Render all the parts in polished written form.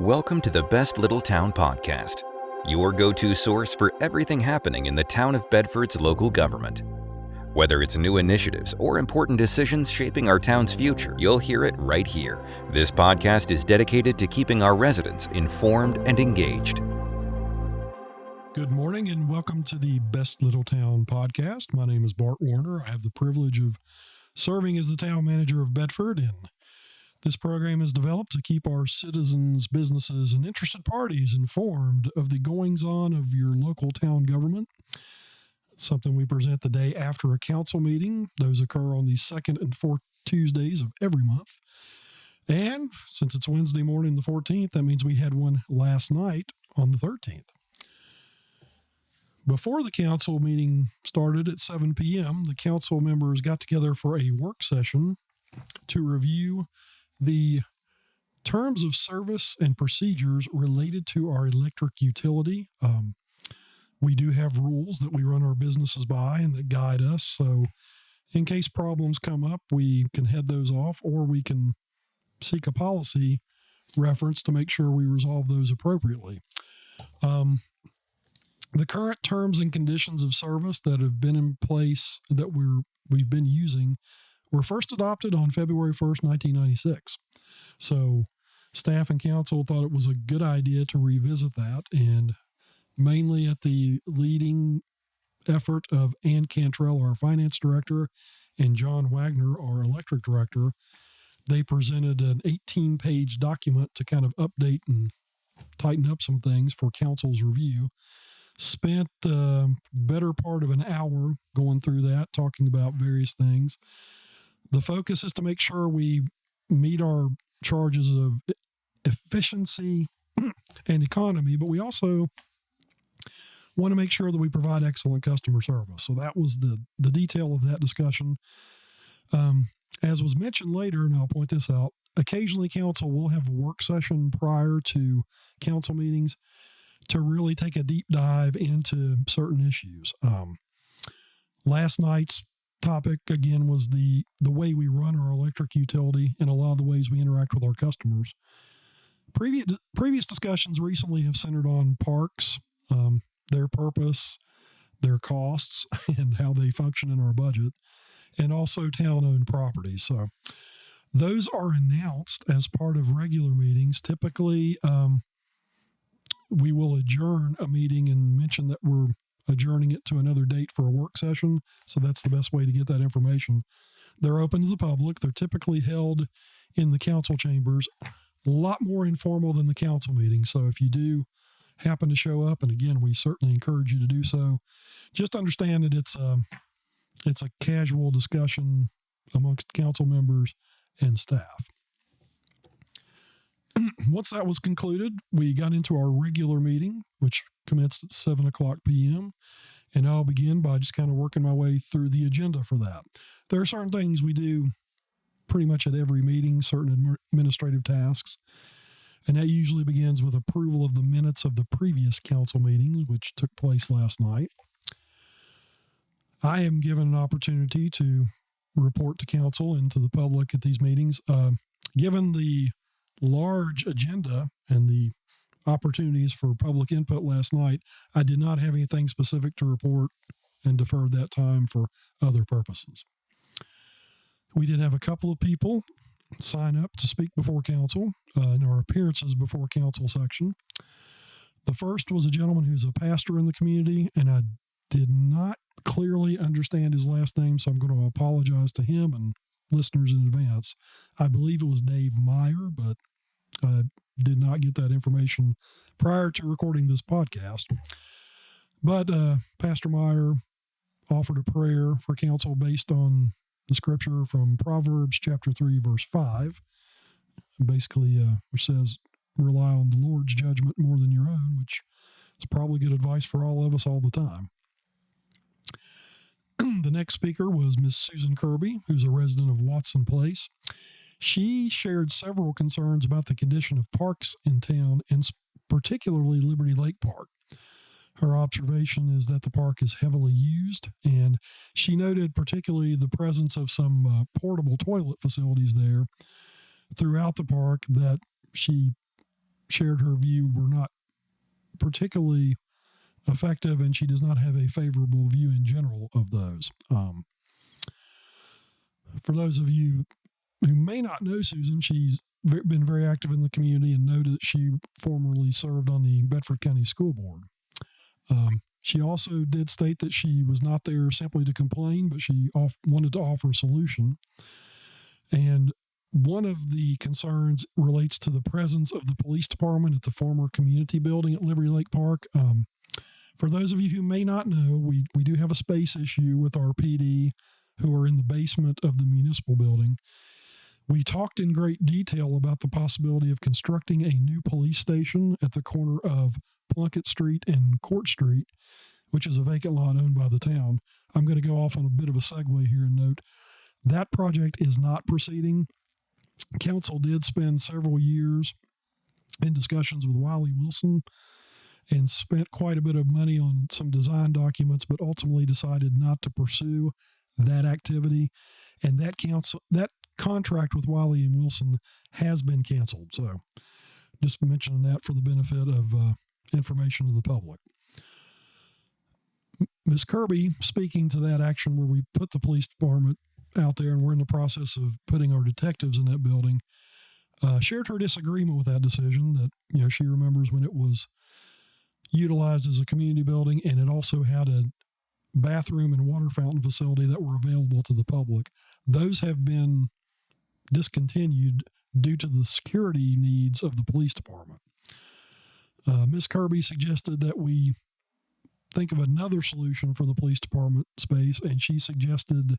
Welcome to the Best Little Town Podcast, your go-to source for everything happening in the town of Bedford's local government. Whether it's new initiatives or important decisions shaping our town's future, you'll hear it right here. This podcast is dedicated to keeping our residents informed and engaged. Good morning and welcome to the Best Little Town Podcast. My name is Bart Warner. I have the privilege of serving as the town manager of Bedford, and this program is developed to keep our citizens, businesses, and interested parties informed of the goings-on of your local town government. Something we present the day after a council meeting. Those occur on the second and fourth Tuesdays of every month. And since it's Wednesday morning, the 14th, that means we had one last night on the 13th. Before the council meeting started at 7 p.m., the council members got together for a work session to review the terms of service and procedures related to our electric utility. We do have rules that we run our businesses by and that guide us. So in case problems come up, we can head those off, or we can seek a policy reference to make sure we resolve those appropriately. The current terms and conditions of service that have been in place that we've been using were first adopted on February 1st, 1996. So staff and council thought it was a good idea to revisit that, and mainly at the leading effort of Ann Cantrell, our finance director, and John Wagner, our electric director, they presented an 18-page document to kind of update and tighten up some things for council's review. Spent the better part of an hour going through that, talking about various things. The focus is to make sure we meet our charges of efficiency and economy, but we also want to make sure that we provide excellent customer service. So that was the detail of that discussion. As was mentioned later, and I'll point this out, occasionally council will have a work session prior to council meetings to really take a deep dive into certain issues. Last night's topic, again, was the way we run our electric utility and a lot of the ways we interact with our customers. Previous discussions recently have centered on parks, their purpose, their costs, and how they function in our budget, and also town-owned properties. So those are announced as part of regular meetings. Typically, we will adjourn a meeting and mention that we're adjourning it to another date for a work session. So that's the best way to get that information. They're open to the public. They're typically held in the council chambers, a lot more informal than the council meeting. So if you do happen to show up, and again, we certainly encourage you to do so, just understand that it's a casual discussion amongst council members and staff. Once that was concluded, we got into our regular meeting, which commenced at 7 o'clock p.m., and I'll begin by just kind of working my way through the agenda for that. There are certain things we do pretty much at every meeting, certain administrative tasks, and that usually begins with approval of the minutes of the previous council meetings, which took place last night. I am given an opportunity to report to council and to the public at these meetings. Given the large agenda and the opportunities for public input last night, I did not have anything specific to report and deferred that time for other purposes. We did have a couple of people sign up to speak before council in our appearances before council section. The first was a gentleman who's a pastor in the community, and I did not clearly understand his last name, so I'm going to apologize to him and listeners in advance. I believe it was Dave Meyer, but I did not get that information prior to recording this podcast. But Pastor Meyer offered a prayer for council based on the scripture from Proverbs chapter 3, verse 5, basically, which says, rely on the Lord's judgment more than your own, which is probably good advice for all of us all the time. The next speaker was Miss Susan Kirby, who's a resident of Watson Place. She shared several concerns about the condition of parks in town, and particularly Liberty Lake Park. Her observation is that the park is heavily used, and she noted particularly the presence of some portable toilet facilities there throughout the park that she shared her view were not particularly effective, and she does not have a favorable view in general of those. For those of you who may not know Susan, she's been very active in the community and know that she formerly served on the Bedford County School Board. She also did state that she was not there simply to complain, but she wanted to offer a solution. And one of the concerns relates to the presence of the police department at the former community building at Liberty Lake Park. For those of you who may not know, we do have a space issue with our PD who are in the basement of the municipal building. We talked in great detail about the possibility of constructing a new police station at the corner of Plunkett Street and Court Street, which is a vacant lot owned by the town. I'm going to go off on a bit of a segue here and note that project is not proceeding. Council did spend several years in discussions with Wiley Wilson and spent quite a bit of money on some design documents, but ultimately decided not to pursue that activity. And that contract with Wiley and Wilson has been canceled. So just mentioning that for the benefit of information to the public. Ms. Kirby, speaking to that action where we put the police department out there and we're in the process of putting our detectives in that building, shared her disagreement with that decision, that she remembers when it was utilized as a community building and it also had a bathroom and water fountain facility that were available to the public. Those have been discontinued due to the security needs of the police department. Ms. Kirby suggested that we think of another solution for the police department space, and she suggested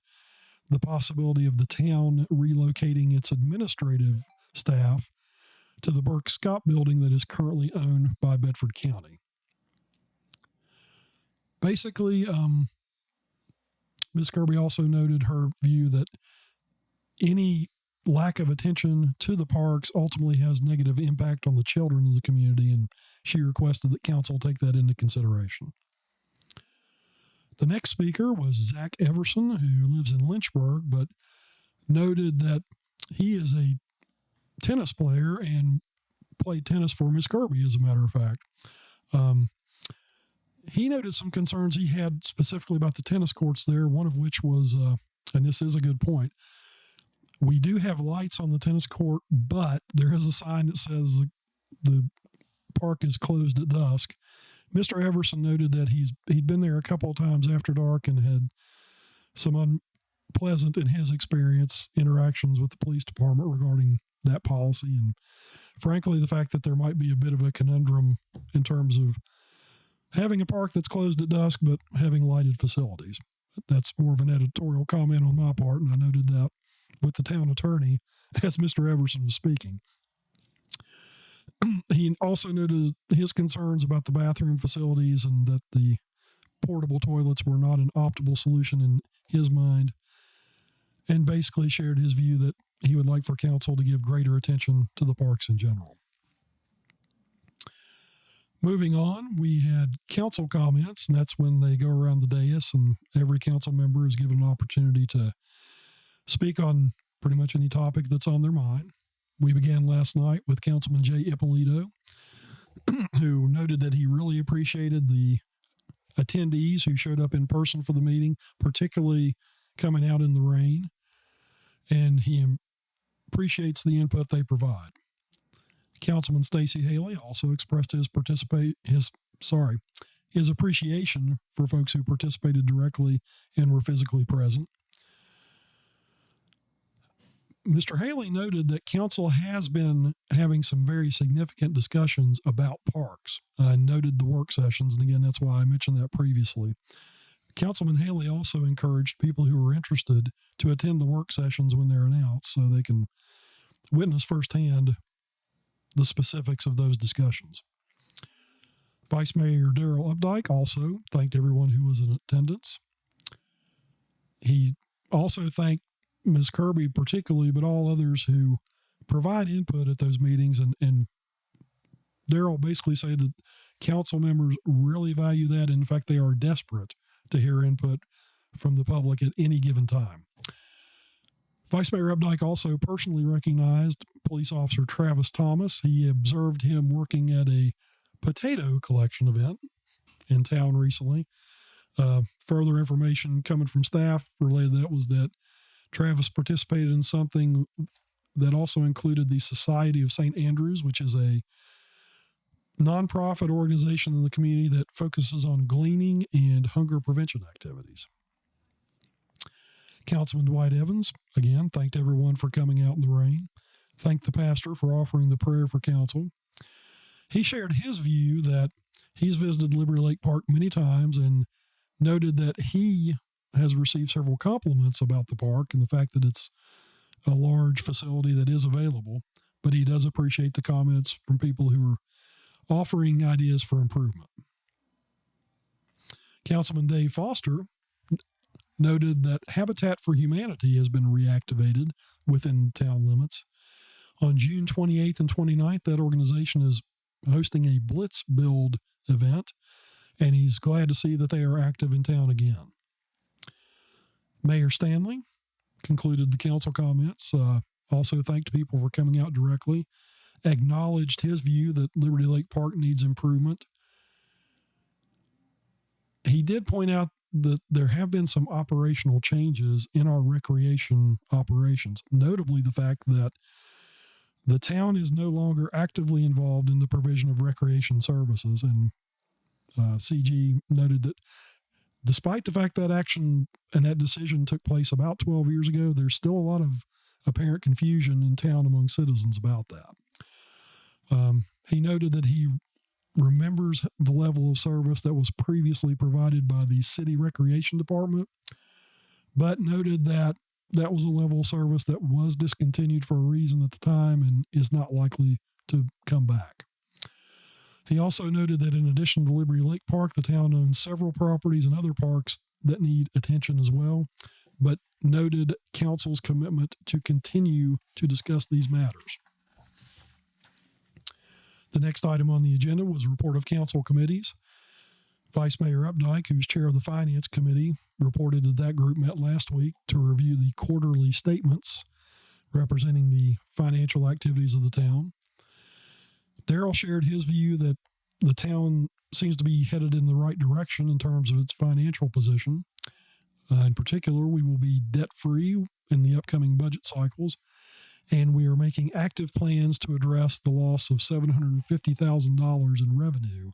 the possibility of the town relocating its administrative staff to the Burke Scott building that is currently owned by Bedford County. Basically, Ms. Kirby also noted her view that any lack of attention to the parks ultimately has negative impact on the children of the community, and she requested that council take that into consideration. The next speaker was Zach Everson, who lives in Lynchburg, but noted that he is a tennis player and played tennis for Miss Kirby, as a matter of fact. He noted some concerns he had specifically about the tennis courts there, one of which was, and this is a good point, we do have lights on the tennis court, but there is a sign that says the park is closed at dusk. Mr. Everson noted that he'd been there a couple of times after dark and had some unpleasant, in his experience, interactions with the police department regarding that policy. And frankly, the fact that there might be a bit of a conundrum in terms of having a park that's closed at dusk, but having lighted facilities. That's more of an editorial comment on my part, and I noted that with the town attorney as Mr. Everson was speaking. He also noted his concerns about the bathroom facilities and that the portable toilets were not an optimal solution in his mind, and basically shared his view that he would like for council to give greater attention to the parks in general. Moving on, we had council comments, and that's when they go around the dais and every council member is given an opportunity to speak on pretty much any topic that's on their mind. We began last night with Councilman Jay Ippolito, who noted that he really appreciated the attendees who showed up in person for the meeting, particularly coming out in the rain, and he appreciates the input they provide. Councilman Stacey Haley also expressed his appreciation for folks who participated directly and were physically present. Mr. Haley noted that council has been having some very significant discussions about parks, and noted the work sessions, and again, that's why I mentioned that previously. Councilman Haley also encouraged people who are interested to attend the work sessions when they're announced so they can witness firsthand the specifics of those discussions. Vice Mayor Darrell Updike also thanked everyone who was in attendance. He also thanked Ms. Kirby particularly, but all others who provide input at those meetings, and Darrell basically said that council members really value that. In fact, they are desperate to hear input from the public at any given time. Vice Mayor Updike also personally recognized police officer Travis Thomas. He observed him working at a potato collection event in town recently. Further information coming from staff related to that was that Travis participated in something that also included the Society of St. Andrews, which is a nonprofit organization in the community that focuses on gleaning and hunger prevention activities. Councilman Dwight Evans, again, thanked everyone for coming out in the rain, thanked the pastor for offering the prayer for council. He shared his view that he's visited Liberty Lake Park many times and noted that he has received several compliments about the park and the fact that it's a large facility that is available, but he does appreciate the comments from people who are offering ideas for improvement. Councilman Dave Foster noted that Habitat for Humanity has been reactivated within town limits. On June 28th and 29th, that organization is hosting a Blitz Build event, and he's glad to see that they are active in town again. Mayor Stanley concluded the council comments, also thanked people for coming out directly, acknowledged his view that Liberty Lake Park needs improvement. He did point out that there have been some operational changes in our recreation operations, notably the fact that the town is no longer actively involved in the provision of recreation services. And CG noted that despite the fact that action and that decision took place about 12 years ago, there's still a lot of apparent confusion in town among citizens about that. He noted that he remembers the level of service that was previously provided by the city recreation department, but noted that that was a level of service that was discontinued for a reason at the time and is not likely to come back. He also noted that in addition to Liberty Lake Park, the town owns several properties and other parks that need attention as well, but noted council's commitment to continue to discuss these matters. The next item on the agenda was a report of council committees. Vice Mayor Updike, who's chair of the Finance Committee, reported that group met last week to review the quarterly statements representing the financial activities of the town. Darrell shared his view that the town seems to be headed in the right direction in terms of its financial position. In particular, we will be debt-free in the upcoming budget cycles, and we are making active plans to address the loss of $750,000 in revenue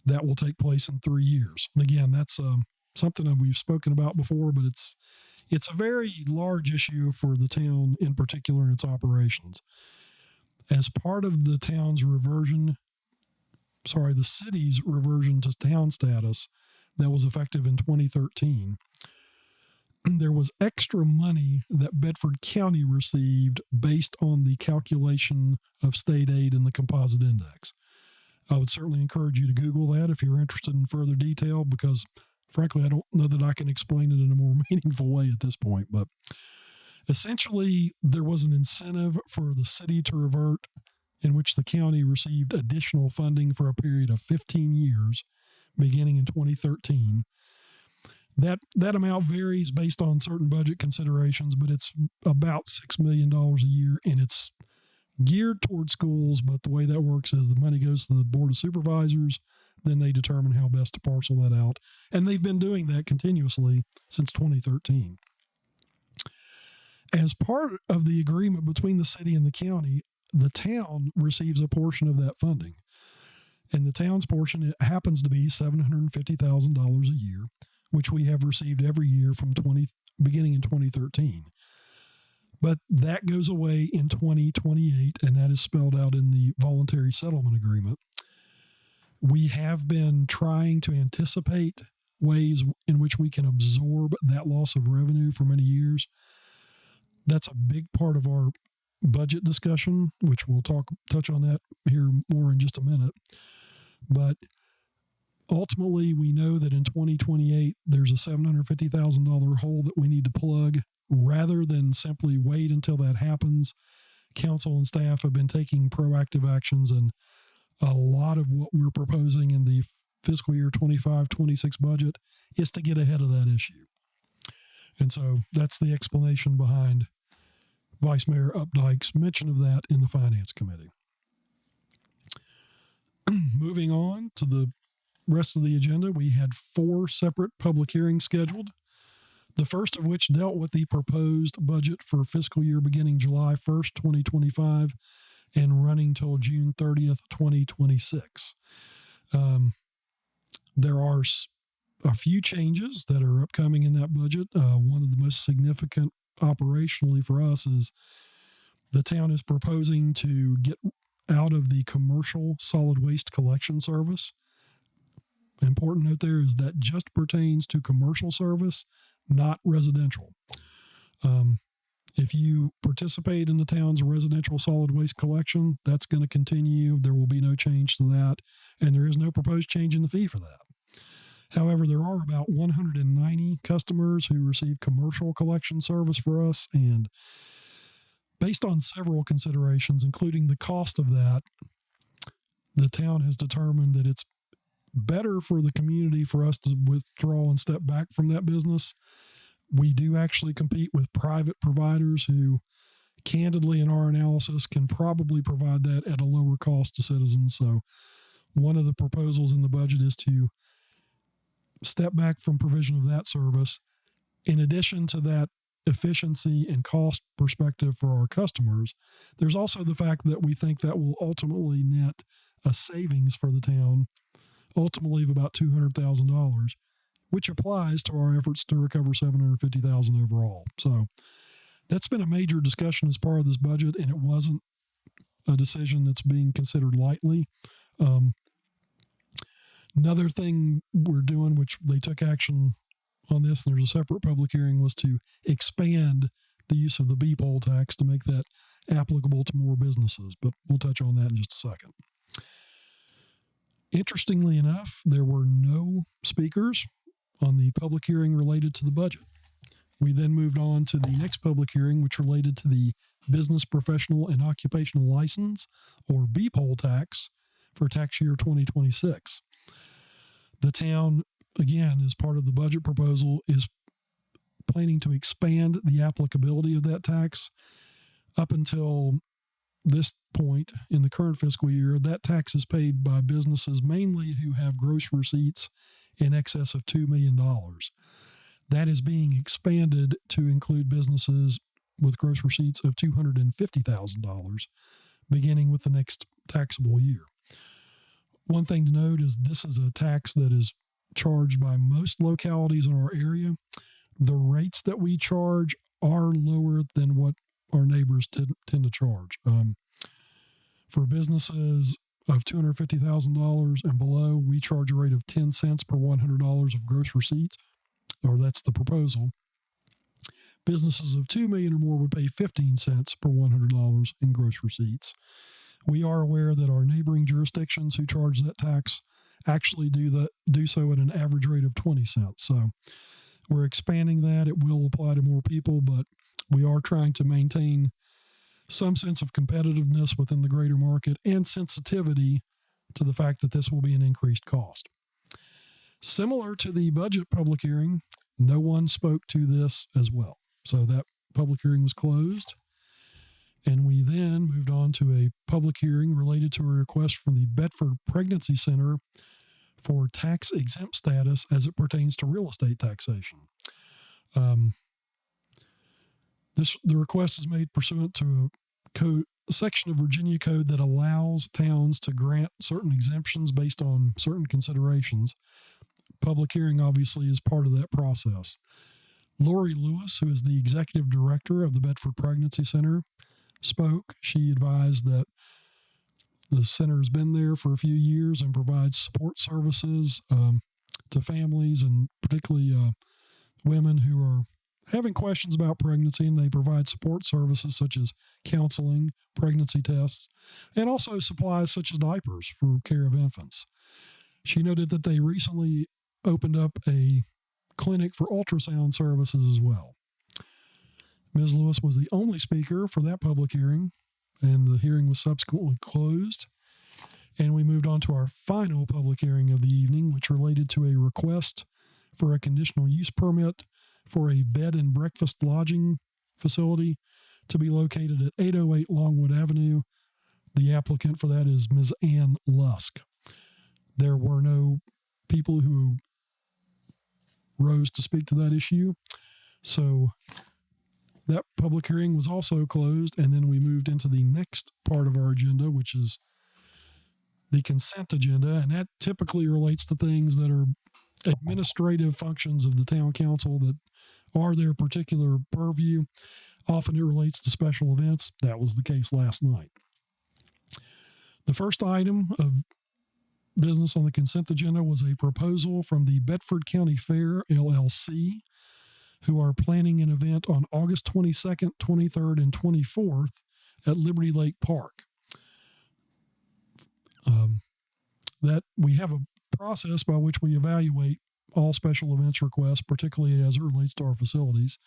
that will take place in 3 years. And again, that's something that we've spoken about before, but it's a very large issue for the town in particular in its operations. As part of the city's reversion to town status that was effective in 2013, there was extra money that Bedford County received based on the calculation of state aid in the composite index. I would certainly encourage you to Google that if you're interested in further detail, because frankly, I don't know that I can explain it in a more meaningful way at this point. But essentially, there was an incentive for the city to revert in which the county received additional funding for a period of 15 years, beginning in 2013. That amount varies based on certain budget considerations, but it's about $6 million a year, and it's geared toward schools. But the way that works is the money goes to the Board of Supervisors, then they determine how best to parcel that out. And they've been doing that continuously since 2013. As part of the agreement between the city and the county, the town receives a portion of that funding. And the town's portion, it happens to be $750,000 a year, which we have received every year from beginning in 2013. But that goes away in 2028, and that is spelled out in the voluntary settlement agreement. We have been trying to anticipate ways in which we can absorb that loss of revenue for many years. That's a big part of our budget discussion, which we'll touch on that here more in just a minute. But ultimately, we know that in 2028, there's a $750,000 hole that we need to plug. Rather than simply wait until that happens, council and staff have been taking proactive actions, and a lot of what we're proposing in the fiscal year 25-26 budget is to get ahead of that issue. And so that's the explanation behind Vice Mayor Updike's mention of that in the Finance Committee. Moving on to the rest of the agenda, we had 4 separate public hearings scheduled, the first of which dealt with the proposed budget for fiscal year beginning July 1st, 2025, and running till June 30th, 2026. There are a few changes that are upcoming in that budget. One of the most significant operationally for us is the town is proposing to get out of the commercial solid waste collection service. Important note there is that just pertains to commercial service, not residential. If you participate in the town's residential solid waste collection, that's going to continue. There will be no change to that, and there is no proposed change in the fee for that. However, there are about 190 customers who receive commercial collection service for us, and based on several considerations, including the cost of that, the town has determined that it's better for the community for us to withdraw and step back from that business. We do actually compete with private providers who, candidly, in our analysis, can probably provide that at a lower cost to citizens. So one of the proposals in the budget is to step back from provision of that service. In addition to that efficiency and cost perspective for our customers, there's also the fact that we think that will ultimately net a savings for the town, ultimately of about $200,000, which applies to our efforts to recover $750,000 overall. So that's been a major discussion as part of this budget, and it wasn't a decision that's being considered lightly. Another thing we're doing, which they took action on this, and there's a separate public hearing, was to expand the use of the B-poll tax to make that applicable to more businesses. But we'll touch on that in just a second. Interestingly enough, there were no speakers on the public hearing related to the budget. We then moved on to the next public hearing, which related to the Business Professional and Occupational License, or B-poll tax, for tax year 2026. The town, again, as part of the budget proposal, is planning to expand the applicability of that tax. Up until this point in the current fiscal year, that tax is paid by businesses mainly who have gross receipts in excess of $2 million. That is being expanded to include businesses with gross receipts of $250,000, beginning with the next taxable year. One thing to note is this is a tax that is charged by most localities in our area. The rates that we charge are lower than what our neighbors tend to charge. For businesses of $250,000 and below, we charge a rate of 10 cents per $100 of gross receipts, or that's the proposal. Businesses of $2 million or more would pay 15 cents per $100 in gross receipts. We are aware that our neighboring jurisdictions who charge that tax actually do so at an average rate of 20 cents. So we're expanding that. It will apply to more people, but we are trying to maintain some sense of competitiveness within the greater market and sensitivity to the fact that this will be an increased cost. Similar to the budget public hearing, no one spoke to this as well. So that public hearing was closed. And we then moved on to a public hearing related to a request from the Bedford Pregnancy Center for tax exempt status as it pertains to real estate taxation. The request is made pursuant to a section of Virginia code that allows towns to grant certain exemptions based on certain considerations. Public hearing obviously is part of that process. Lori Lewis, who is the executive director of the Bedford Pregnancy Center, spoke. She advised that the center has been there for a few years and provides support services to families, and particularly women who are having questions about pregnancy, and they provide support services such as counseling, pregnancy tests, and also supplies such as diapers for care of infants. She noted that they recently opened up a clinic for ultrasound services as well. Ms. Lewis was the only speaker for that public hearing, and the hearing was subsequently closed. And we moved on to our final public hearing of the evening, which related to a request for a conditional use permit for a bed and breakfast lodging facility to be located at 808 Longwood Avenue. The applicant for that is Ms. Ann Lusk. There were no people who rose to speak to that issue. So that public hearing was also closed, and then we moved into the next part of our agenda, which is the consent agenda, and that typically relates to things that are administrative functions of the town council that are their particular purview. Often it relates to special events. That was the case last night. The first item of business on the consent agenda was a proposal from the Bedford County Fair, LLC, who are planning an event on August 22nd, 23rd, and 24th at Liberty Lake Park. That we have a process by which we evaluate all special events requests, particularly as it relates to our facilities.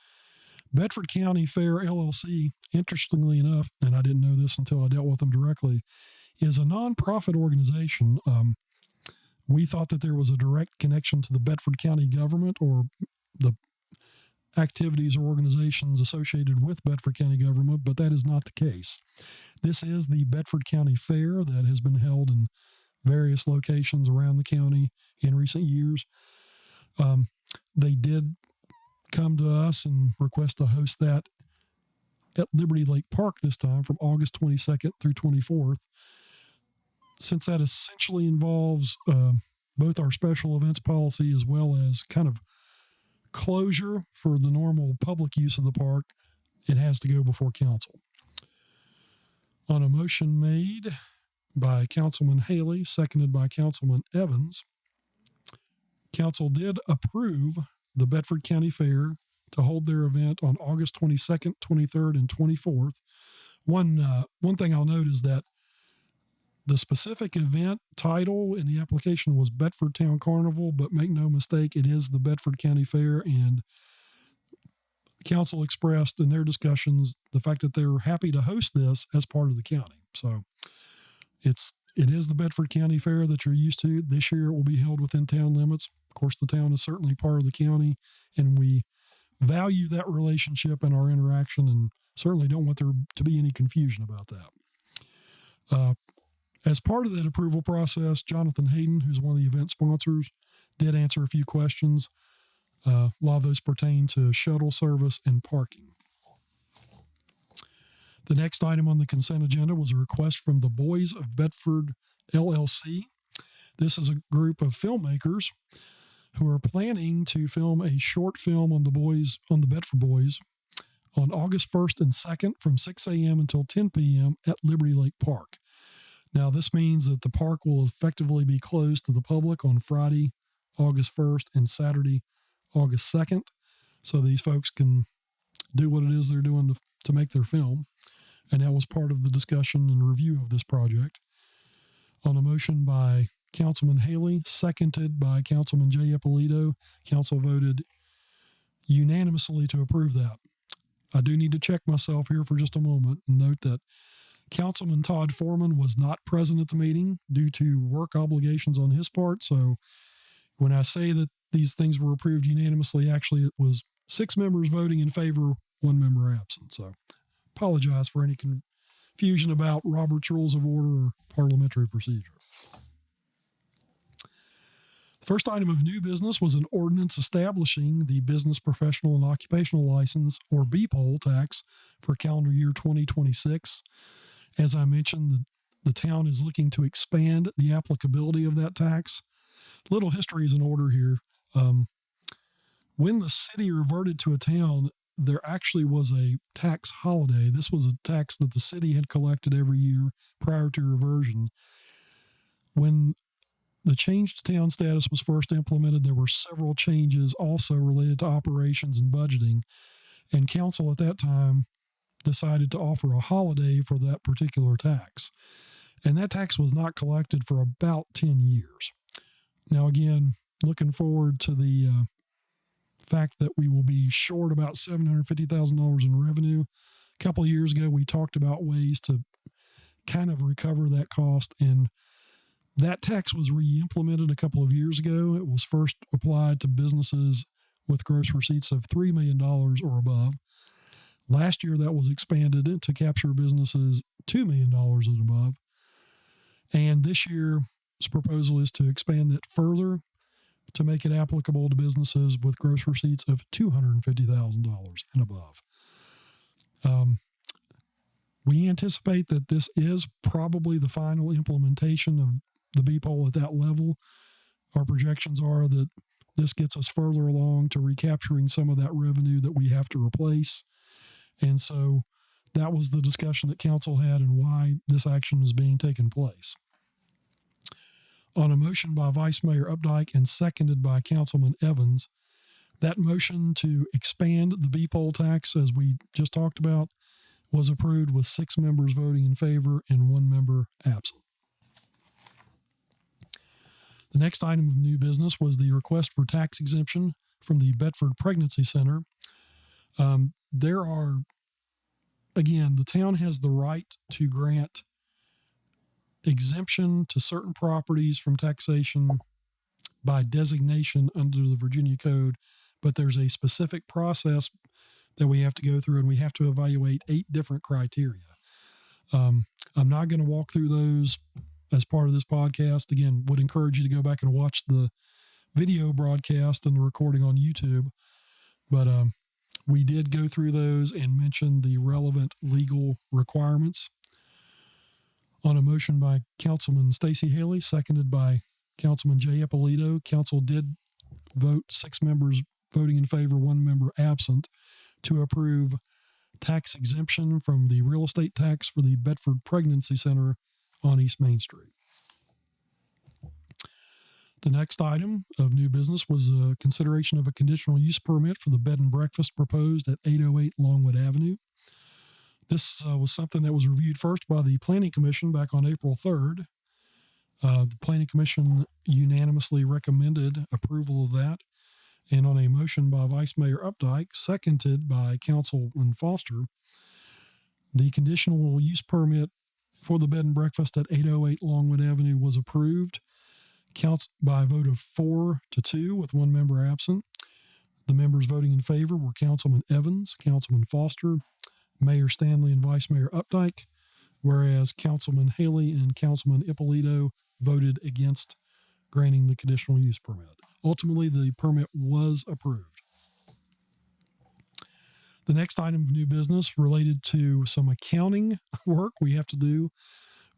Bedford County Fair, LLC, interestingly enough, and I didn't know this until I dealt with them directly, is a nonprofit organization. We thought that there was a direct connection to the Bedford County government or the activities or organizations associated with Bedford County government, but that is not the case. This is the Bedford County Fair that has been held in various locations around the county in recent years. They did come to us and request to host that at Liberty Lake Park this time from August 22nd through 24th. Since that essentially involves both our special events policy as well as kind of closure for the normal public use of the park, it has to go before council. On a motion made by Councilman Haley, seconded by Councilman Evans, council did approve the Bedford County Fair to hold their event on August 22nd, 23rd, and 24th. One thing I'll note is that the specific event title in the application was Bedford Town Carnival, but make no mistake, it is the Bedford County Fair, and council expressed in their discussions the fact that they're happy to host this as part of the county. So it is the Bedford County Fair that you're used to. This year it will be held within town limits. Of course, the town is certainly part of the county, and we value that relationship and our interaction, and certainly don't want there to be any confusion about that. As part of that approval process, Jonathan Hayden, who's one of the event sponsors, did answer a few questions. A lot of those pertain to shuttle service and parking. The next item on the consent agenda was a request from the Boys of Bedford, LLC. This is a group of filmmakers who are planning to film a short film on the Bedford Boys on August 1st and 2nd from 6 a.m. until 10 p.m. at Liberty Lake Park. Now, this means that the park will effectively be closed to the public on Friday, August 1st, and Saturday, August 2nd, so these folks can do what it is they're doing to make their film. And that was part of the discussion and review of this project. On a motion by Councilman Haley, seconded by Councilman J. Ippolito, council voted unanimously to approve that. I do need to check myself here for just a moment and note that Councilman Todd Foreman was not present at the meeting due to work obligations on his part. So when I say that these things were approved unanimously, actually it was 6 members voting in favor, 1 member absent. So apologize for any confusion about Robert's Rules of Order or parliamentary procedure. The first item of new business was an ordinance establishing the Business Professional and Occupational License, or BPOL, tax for calendar year 2026. As I mentioned, the town is looking to expand the applicability of that tax. Little history is in order here. When the city reverted to a town, there actually was a tax holiday. This was a tax that the city had collected every year prior to reversion. When the change to town status was first implemented, there were several changes also related to operations and budgeting, and council at that time decided to offer a holiday for that particular tax. And that tax was not collected for about 10 years. Now, again, looking forward to the fact that we will be short about $750,000 in revenue. A couple of years ago, we talked about ways to kind of recover that cost, and that tax was re-implemented a couple of years ago. It was first applied to businesses with gross receipts of $3 million or above. Last year, that was expanded to capture businesses $2 million and above. And this year's proposal is to expand that further to make it applicable to businesses with gross receipts of $250,000 and above. We anticipate that this is probably the final implementation of the BPOL at that level. Our projections are that this gets us further along to recapturing some of that revenue that we have to replace. And so that was the discussion that council had and why this action is being taken place. On a motion by Vice Mayor Updike and seconded by Councilman Evans, that motion to expand the BPOL tax, as we just talked about, was approved with 6 members voting in favor and 1 member absent. The next item of new business was the request for tax exemption from the Bedford Pregnancy Center. The town has the right to grant exemption to certain properties from taxation by designation under the Virginia Code, but there's a specific process that we have to go through, and we have to evaluate 8 different criteria. I'm not going to walk through those as part of this podcast. Again, would encourage you to go back and watch the video broadcast and the recording on YouTube. But we did go through those and mention the relevant legal requirements. On a motion by Councilman Stacey Haley, seconded by Councilman Jay Ippolito, council did vote 6 members voting in favor, 1 member absent, to approve tax exemption from the real estate tax for the Bedford Pregnancy Center on East Main Street. The next item of new business was a consideration of a conditional use permit for the bed and breakfast proposed at 808 Longwood Avenue. This was something that was reviewed first by the Planning Commission back on April 3rd. The Planning Commission unanimously recommended approval of that. And on a motion by Vice Mayor Updike, seconded by Councilman Foster, the conditional use permit for the bed and breakfast at 808 Longwood Avenue was approved by a vote of 4-2 with 1 member absent. The members voting in favor were Councilman Evans, Councilman Foster, Mayor Stanley, and Vice Mayor Updike, whereas Councilman Haley and Councilman Ippolito voted against granting the conditional use permit. Ultimately, the permit was approved. The next item of new business related to some accounting work we have to do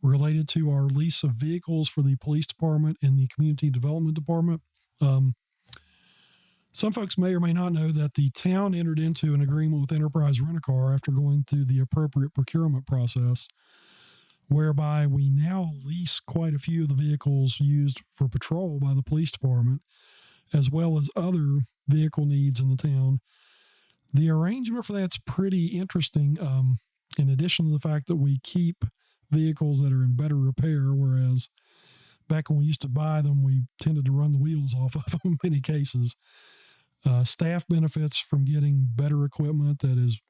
related to our lease of vehicles for the police department and the community development department. Some folks may or may not know that the town entered into an agreement with Enterprise Rent-A-Car after going through the appropriate procurement process, whereby we now lease quite a few of the vehicles used for patrol by the police department, as well as other vehicle needs in the town. The arrangement for that's pretty interesting, in addition to the fact that we keep vehicles that are in better repair, whereas back when we used to buy them, we tended to run the wheels off of them in many cases. Staff benefits from getting better equipment that is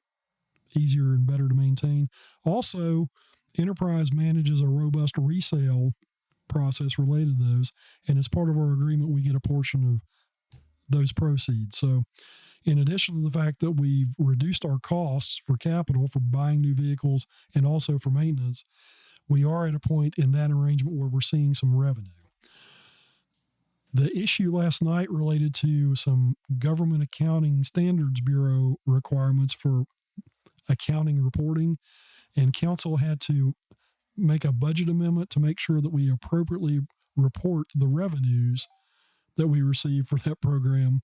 easier and better to maintain. Also, Enterprise manages a robust resale process related to those, and as part of our agreement, we get a portion of those proceeds. So in addition to the fact that we've reduced our costs for capital for buying new vehicles and also for maintenance, we are at a point in that arrangement where we're seeing some revenue. The issue last night related to some Government Accounting Standards Bureau requirements for accounting reporting, and council had to make a budget amendment to make sure that we appropriately report the revenues that we receive for that program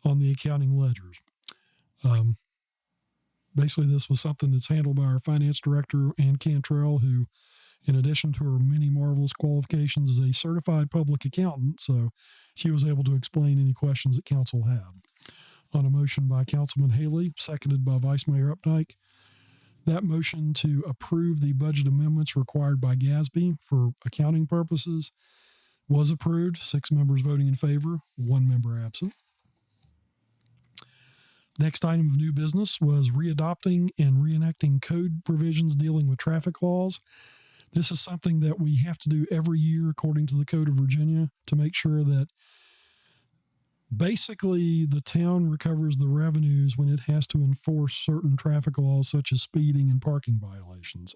on the accounting ledgers. Basically, this was something that's handled by our finance director, Ann Cantrell, who, in addition to her many marvelous qualifications, is a certified public accountant, so she was able to explain any questions that council had. On a motion by Councilman Haley, seconded by Vice Mayor Updike, that motion to approve the budget amendments required by GASB for accounting purposes was approved, 6 members voting in favor, 1 member absent. Next item of new business was readopting and reenacting code provisions dealing with traffic laws. This is something that we have to do every year according to the Code of Virginia to make sure that Basically, the town recovers the revenues when it has to enforce certain traffic laws, such as speeding and parking violations.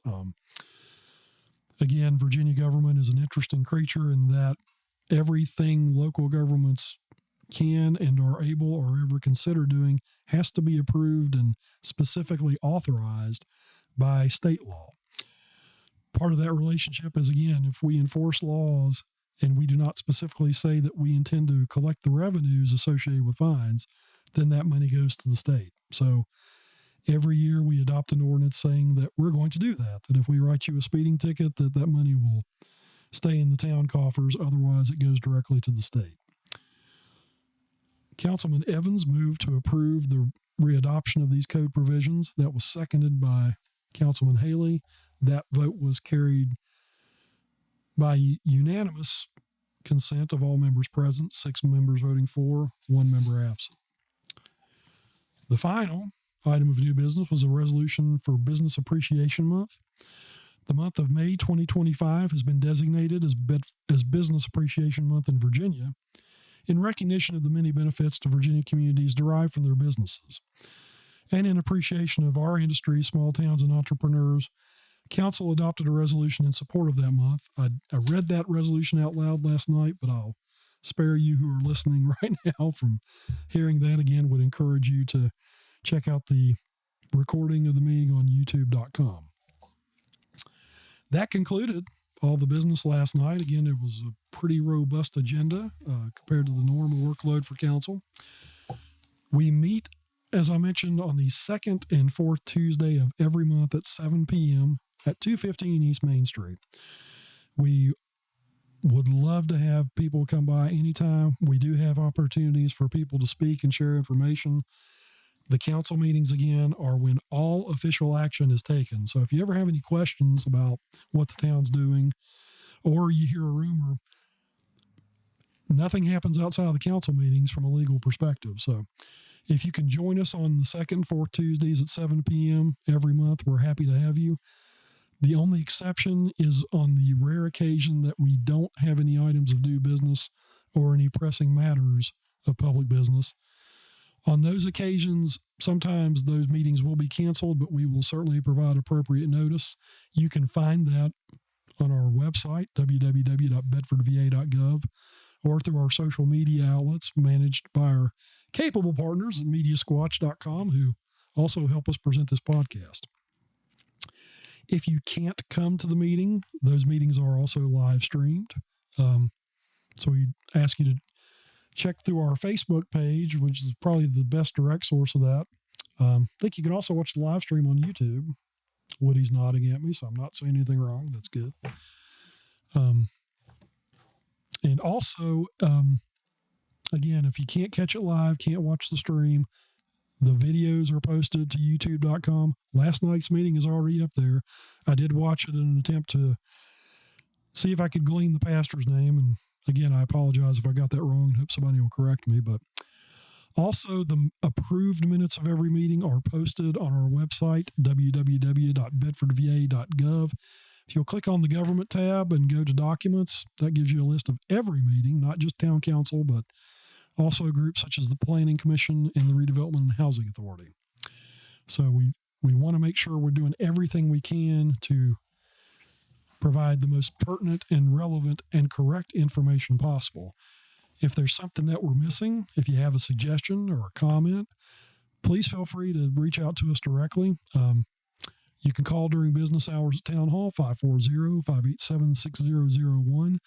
Again, Virginia government is an interesting creature in that everything local governments can and are able or ever consider doing has to be approved and specifically authorized by state law. Part of that relationship is, again, if we enforce laws and we do not specifically say that we intend to collect the revenues associated with fines, then that money goes to the state. So every year we adopt an ordinance saying that we're going to do that if we write you a speeding ticket, that money will stay in the town coffers. Otherwise, it goes directly to the state. Councilman Evans moved to approve the readoption of these code provisions. That was seconded by Councilman Haley. That vote was carried by unanimous consent of all members present, 6 members voting for, 1 member absent. The final item of new business was a resolution for Business Appreciation Month. The month of May 2025 has been designated as Business Appreciation Month in Virginia in recognition of the many benefits to Virginia communities derived from their businesses. And in appreciation of our industry, small towns, and entrepreneurs, Council adopted a resolution in support of that month. I read that resolution out loud last night, but I'll spare you who are listening right now from hearing that again. Would encourage you to check out the recording of the meeting on youtube.com. That concluded all the business last night. Again, it was a pretty robust agenda compared to the normal workload for council. We meet, as I mentioned, on the second and fourth Tuesday of every month at 7 p.m. at 215 East Main Street. We would love to have people come by anytime. We do have opportunities for people to speak and share information. The council meetings, again, are when all official action is taken. So if you ever have any questions about what the town's doing, or you hear a rumor, nothing happens outside of the council meetings from a legal perspective. So if you can join us on the second and fourth Tuesdays at 7 p.m. every month, we're happy to have you. The only exception is on the rare occasion that we don't have any items of new business or any pressing matters of public business. On those occasions, sometimes those meetings will be canceled, but we will certainly provide appropriate notice. You can find that on our website, www.bedfordva.gov, or through our social media outlets managed by our capable partners at mediasquatch.com, who also help us present this podcast. If you can't come to the meeting, those meetings are also live streamed. So we ask you to check through our Facebook page, which is probably the best direct source of that. I think you can also watch the live stream on YouTube. Woody's nodding at me, so I'm not saying anything wrong. That's good. And also, again, if you can't catch it live, can't watch the stream, the videos are posted to youtube.com. Last night's meeting is already up there. I did watch it in an attempt to see if I could glean the pastor's name. And again, I apologize if I got that wrong and hope somebody will correct me. But also, the approved minutes of every meeting are posted on our website, www.bedfordva.gov. If you'll click on the government tab and go to documents, that gives you a list of every meeting, not just town council, but also groups such as the Planning Commission and the Redevelopment and Housing Authority. So we want to make sure we're doing everything we can to provide the most pertinent and relevant and correct information possible. If there's something that we're missing, if you have a suggestion or a comment, please feel free to reach out to us directly. You can call during business hours at Town Hall, 540-587-6001.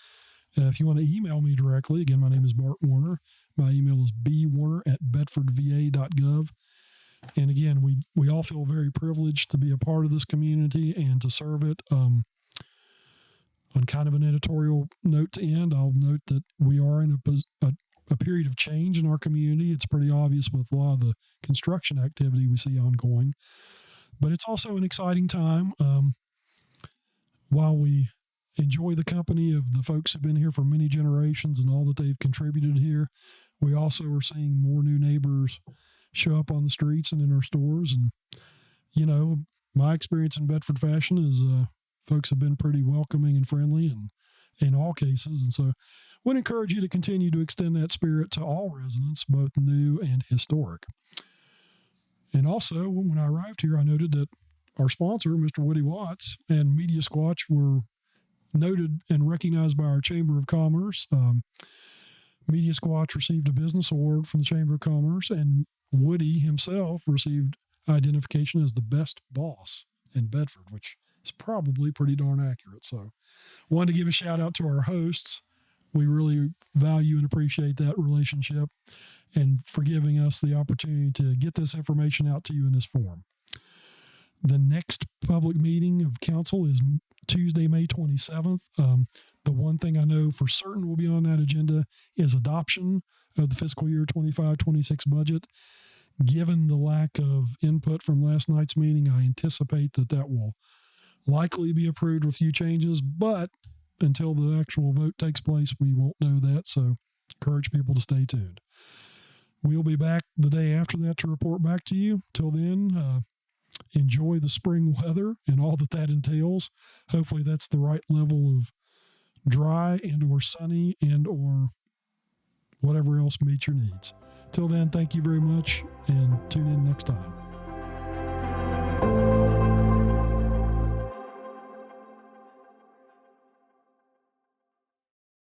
If you want to email me directly, again, my name is Bart Warner. My email is bwarner@bedfordva.gov. And again, we all feel very privileged to be a part of this community and to serve it. On kind of an editorial note to end, I'll note that we are in a period of change in our community. It's pretty obvious with a lot of the construction activity we see ongoing. But it's also an exciting time. While we enjoy the company of the folks who've been here for many generations and all that they've contributed here, we also are seeing more new neighbors show up on the streets and in our stores. And, you know, my experience in Bedford fashion is folks have been pretty welcoming and friendly, in all cases. And so would encourage you to continue to extend that spirit to all residents, both new and historic. And also, when I arrived here, I noted that our sponsor, Mr. Woody Watts, and Media Squatch were noted and recognized by our Chamber of Commerce. Media Squatch received a business award from the Chamber of Commerce, and Woody himself received identification as the best boss in Bedford, which is probably pretty darn accurate. So wanted to give a shout out to our hosts. We really value and appreciate that relationship and for giving us the opportunity to get this information out to you in this form. The next public meeting of council is Tuesday, May 27th. The one thing I know for certain will be on that agenda is adoption of the fiscal year 25-26 budget. Given the lack of input from last night's meeting, I anticipate that will likely be approved with a few changes, but until the actual vote takes place, we won't know that, so encourage people to stay tuned. We'll be back the day after that to report back to you. Till then, enjoy the spring weather and all that entails. Hopefully that's the right level of dry and or sunny and or whatever else meets your needs. Till then, thank you very much and tune in next time.